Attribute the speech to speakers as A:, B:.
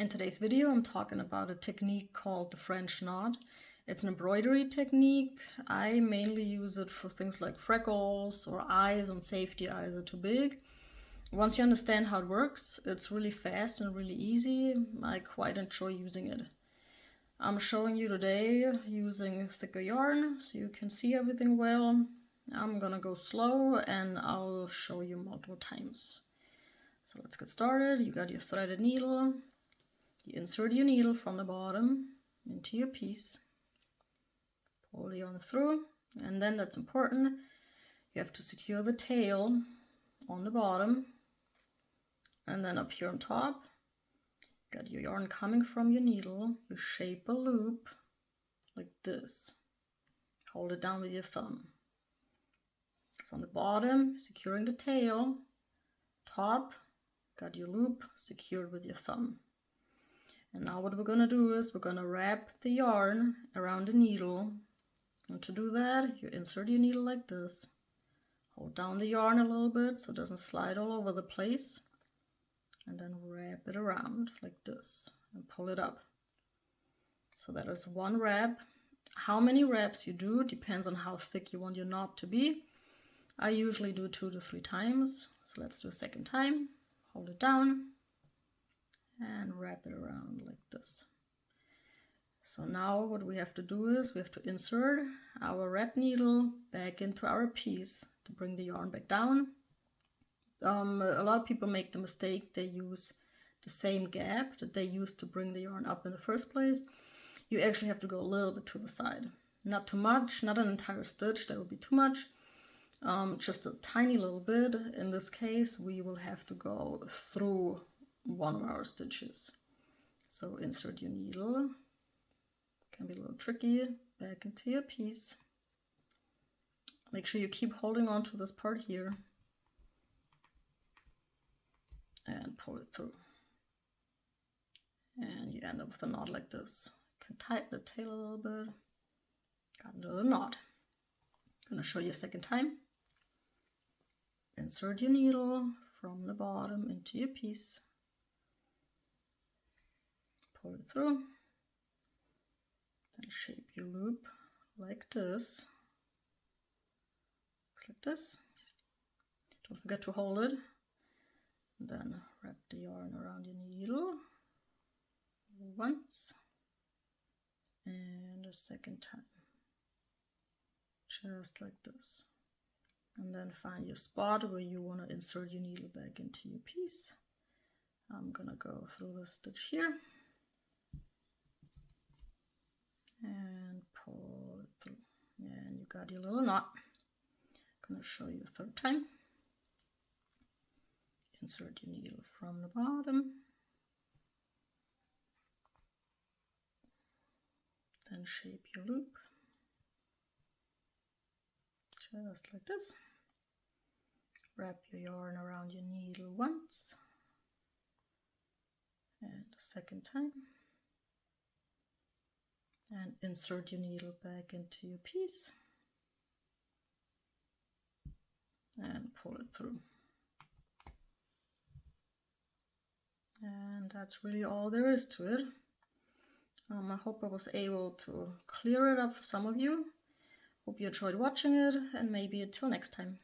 A: In today's video, I'm talking about a technique called the French knot. It's an embroidery technique. I mainly use it for things like freckles or eyes and safety eyes are too big. Once you understand how it works, it's really fast and really easy. I quite enjoy using it. I'm showing you today using thicker yarn so you can see everything well. I'm gonna go slow and I'll show you multiple times. So let's get started. You got your threaded needle. You insert your needle from the bottom into your piece, pull the yarn through, and then that's important. You have to secure the tail on the bottom, and then up here on top, got your yarn coming from your needle. You shape a loop like this. Hold it down with your thumb. So on the bottom, securing the tail, top, got your loop secured with your thumb. And now what we're going to do is we're going to wrap the yarn around the needle. And to do that, you insert your needle like this. Hold down the yarn a little bit so it doesn't slide all over the place. And then wrap it around like this and pull it up. So that is one wrap. How many wraps you do depends on how thick you want your knot to be. I usually do 2 to 3 times. So let's do a second time. Hold it down and wrap it around like this. So now what we have to do is we have to insert our wrap needle back into our piece to bring the yarn back down. A lot of people make the mistake, they use the same gap that they used to bring the yarn up in the first place. You actually have to go a little bit to the side. Not too much, not an entire stitch, that would be too much. Just a tiny little bit. In this case, we will have to go through one of our stitches. So insert your needle, can be a little tricky, back into your piece. Make sure you keep holding on to this part here and pull it through. And you end up with a knot like this. You can tighten the tail a little bit. Got a little knot. I'm going to show you a second time. Insert your needle from the bottom into your piece. Pull it through. Then shape your loop like this. Looks like this. Don't forget to hold it. Then wrap the yarn around your needle once and a second time. Just like this. And then find your spot where you want to insert your needle back into your piece. I'm gonna go through this stitch here and pull it through. And you got your little knot. I'm gonna show you a third time. Insert your needle from the bottom. Then shape your loop. Just like this. Wrap your yarn around your needle once and a second time, and insert your needle back into your piece and pull it through. And that's really all there is to it. I hope I was able to clear it up for some of you. Hope you enjoyed watching it, and maybe until next time.